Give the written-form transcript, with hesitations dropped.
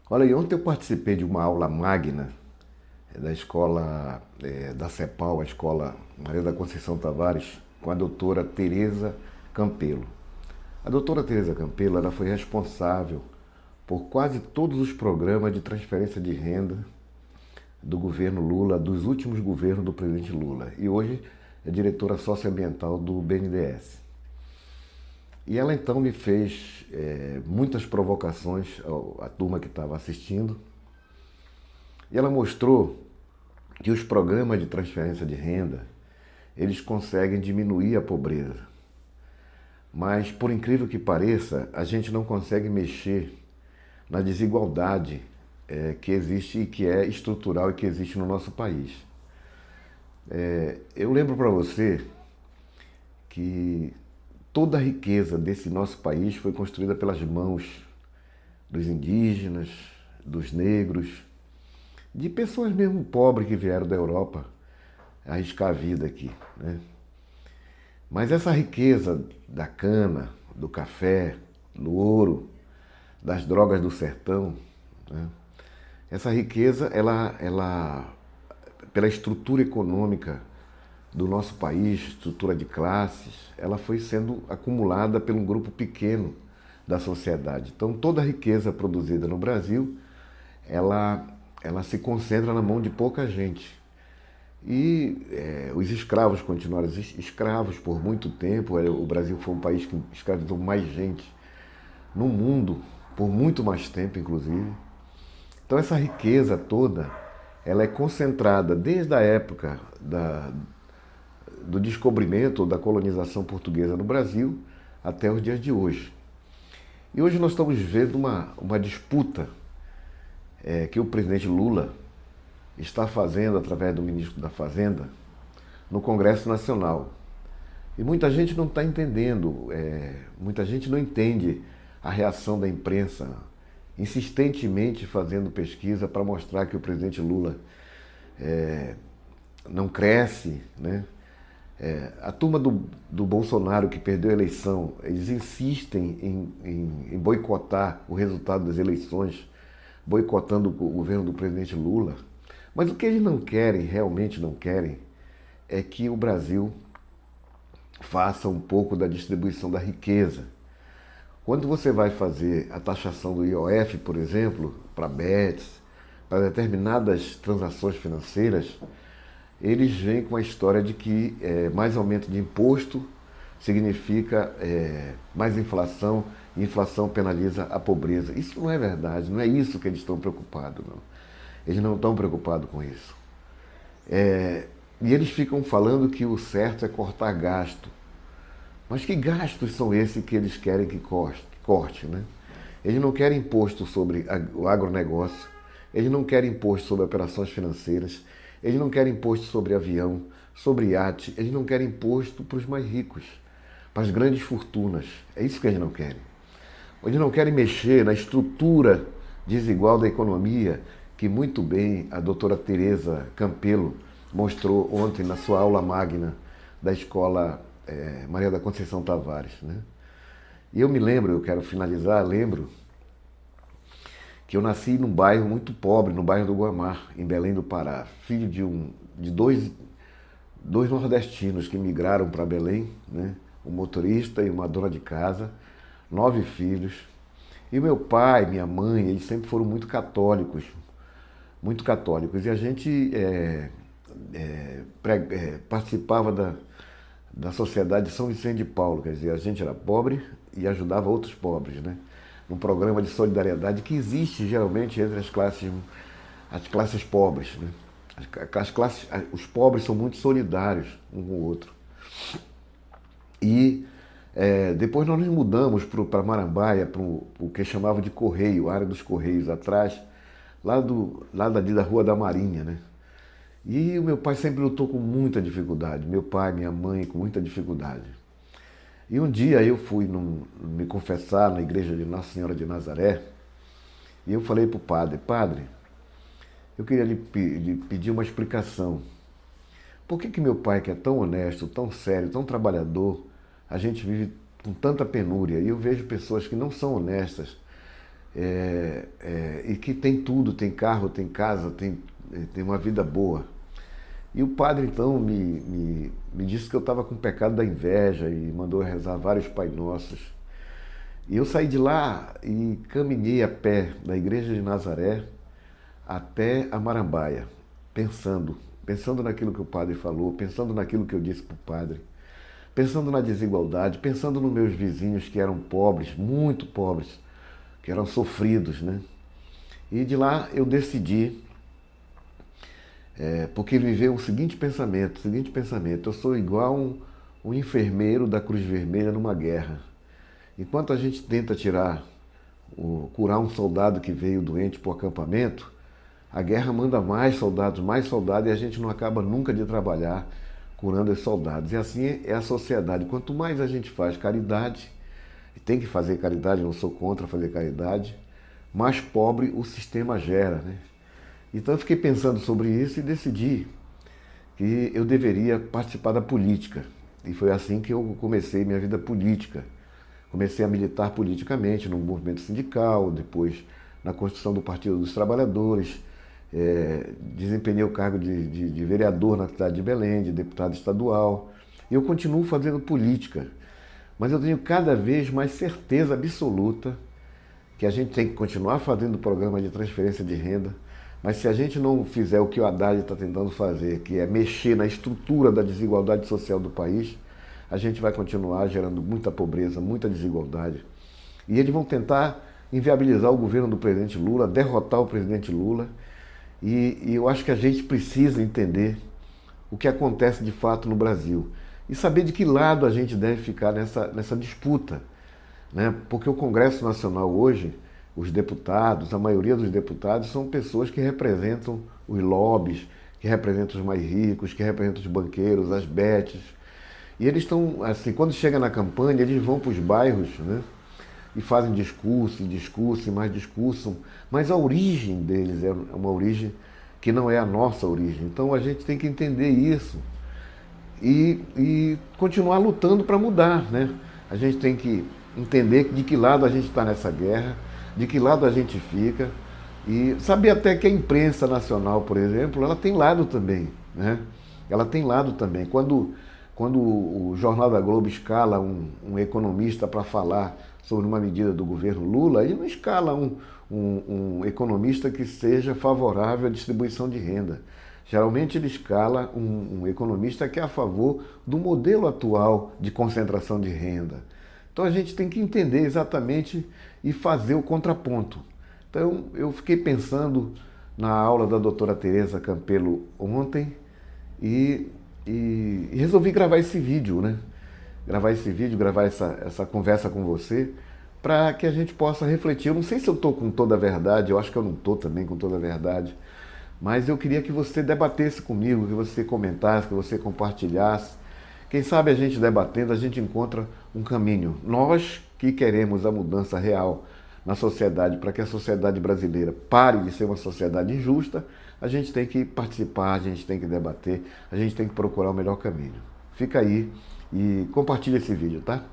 Olha, e ontem eu participei de uma aula magna da escola da CEPAL, a Escola Maria da Conceição Tavares, com a doutora Tereza Campelo. A doutora Tereza Campelo ela foi responsável por quase todos os programas de transferência de renda do governo Lula, dos últimos governos do presidente Lula. E hoje é diretora socioambiental do BNDES. E ela então me fez muitas provocações à turma que estava assistindo. E ela mostrou que os programas de transferência de renda, eles conseguem diminuir a pobreza. Mas, por incrível que pareça, a gente não consegue mexer na desigualdade que existe e que é estrutural e que existe no nosso país. Eu lembro para você que toda a riqueza desse nosso país foi construída pelas mãos dos indígenas, dos negros, de pessoas mesmo pobres que vieram da Europa arriscar a vida aqui, né? Mas essa riqueza da cana, do café, do ouro, das drogas do sertão, né? Essa riqueza, pela estrutura econômica do nosso país, estrutura de classes, ela foi sendo acumulada por um grupo pequeno da sociedade. Então, toda a riqueza produzida no Brasil, ela se concentra na mão de pouca gente. E os escravos continuaram escravos por muito tempo. O Brasil foi um país que escravizou mais gente no mundo, por muito mais tempo, inclusive. Então essa riqueza toda, ela é concentrada desde a época do descobrimento, da colonização portuguesa no Brasil, até os dias de hoje. E hoje nós estamos vendo uma disputa que o presidente Lula está fazendo através do ministro da Fazenda no Congresso Nacional. E muita gente não está entendendo, muita gente não entende a reação da imprensa, insistentemente fazendo pesquisa para mostrar que o presidente Lula não cresce, né? A turma do Bolsonaro que perdeu a eleição, eles insistem em boicotar o resultado das eleições, boicotando o governo do presidente Lula. Mas o que eles não querem, realmente não querem, é que o Brasil faça um pouco da distribuição da riqueza. Quando você vai fazer a taxação do IOF, por exemplo, para bets, para determinadas transações financeiras, eles vêm com a história de que mais aumento de imposto significa mais inflação, e inflação penaliza a pobreza. Isso não é verdade, não é isso que eles estão preocupados, não. Eles não estão preocupados com isso. E eles ficam falando que o certo é cortar gasto. Mas que gastos são esses que eles querem que corte, né? Eles não querem imposto sobre o agronegócio, eles não querem imposto sobre operações financeiras, eles não querem imposto sobre avião, sobre iate, eles não querem imposto para os mais ricos, para as grandes fortunas. É isso que eles não querem. Eles não querem mexer na estrutura desigual da economia, que muito bem a doutora Tereza Campelo mostrou ontem na sua aula magna da escola Maria da Conceição Tavares, né? E eu me lembro, eu quero finalizar, lembro que eu nasci num bairro muito pobre, no bairro do Guamar, em Belém do Pará, filho de dois nordestinos que migraram para Belém, né? Um motorista e uma dona de casa, 9 filhos. E meu pai, minha mãe, eles sempre foram muito católicos, muito católicos. E a gente participava da Sociedade de São Vicente de Paulo, quer dizer, a gente era pobre e ajudava outros pobres, né? Num programa de solidariedade que existe geralmente entre as classes pobres, né? Os pobres são muito solidários um com o outro. E depois nós nos mudamos para Marambaia, para o que chamava de Correio, a área dos Correios, atrás, lá da Rua da Marinha, né? E o meu pai sempre lutou com muita dificuldade, meu pai, minha mãe, com muita dificuldade. E um dia eu fui me confessar na igreja de Nossa Senhora de Nazaré, e eu falei para o padre, eu queria lhe pedir uma explicação. Por que meu pai, que é tão honesto, tão sério, tão trabalhador, a gente vive com tanta penúria? E eu vejo pessoas que não são honestas e e que tem tudo, tem carro, tem casa, tem uma vida boa. E o padre então me disse que eu estava com o pecado da inveja e mandou eu rezar vários Pai Nossos. E eu saí de lá e caminhei a pé da igreja de Nazaré até a Marambaia, pensando naquilo que o padre falou, pensando naquilo que eu disse para o padre, pensando na desigualdade, pensando nos meus vizinhos que eram pobres, muito pobres, que eram sofridos, né? E de lá eu decidi, porque me veio o seguinte pensamento, eu sou igual um enfermeiro da Cruz Vermelha numa guerra. Enquanto a gente tenta curar um soldado que veio doente para o acampamento, a guerra manda mais soldados, e a gente não acaba nunca de trabalhar curando esses soldados. E assim é a sociedade. Quanto mais a gente faz caridade, e tem que fazer caridade, não sou contra fazer caridade, mais pobre o sistema gera, né? Então eu fiquei pensando sobre isso e decidi que eu deveria participar da política. E foi assim que eu comecei minha vida política. Comecei a militar politicamente no movimento sindical, depois na construção do Partido dos Trabalhadores, desempenhei o cargo de vereador na cidade de Belém, de deputado estadual. E eu continuo fazendo política, mas eu tenho cada vez mais certeza absoluta que a gente tem que continuar fazendo o programa de transferência de renda, mas se a gente não fizer o que o Haddad está tentando fazer, que é mexer na estrutura da desigualdade social do país, a gente vai continuar gerando muita pobreza, muita desigualdade. E eles vão tentar inviabilizar o governo do presidente Lula, derrotar o presidente Lula. E eu acho que a gente precisa entender o que acontece de fato no Brasil e saber de que lado a gente deve ficar nessa disputa, né? Porque o Congresso Nacional hoje, os deputados, a maioria dos deputados são pessoas que representam os lobbies, que representam os mais ricos, que representam os banqueiros, as betes. E eles estão, assim, quando chega na campanha, eles vão para os bairros, né? E fazem discurso e mais discurso, mas a origem deles é uma origem que não é a nossa origem. Então a gente tem que entender isso e continuar lutando para mudar, né? A gente tem que entender de que lado a gente está nessa guerra, de que lado a gente fica, e saber até que a imprensa nacional, por exemplo, ela tem lado também, né? Ela tem lado também. Quando o Jornal da Globo escala um economista para falar sobre uma medida do governo Lula, ele não escala um economista que seja favorável à distribuição de renda. Geralmente ele escala um economista que é a favor do modelo atual de concentração de renda. Então a gente tem que entender exatamente e fazer o contraponto. Então eu fiquei pensando na aula da doutora Tereza Campelo ontem e resolvi gravar esse vídeo, né? Gravar essa conversa com você, para que a gente possa refletir. Eu não sei se eu estou com toda a verdade, eu acho que eu não estou também com toda a verdade, mas eu queria que você debatesse comigo, que você comentasse, que você compartilhasse. Quem sabe a gente debatendo, a gente encontra um caminho. Nós que queremos a mudança real na sociedade, para que a sociedade brasileira pare de ser uma sociedade injusta, a gente tem que participar, a gente tem que debater, a gente tem que procurar o melhor caminho. Fica aí e compartilha esse vídeo, tá?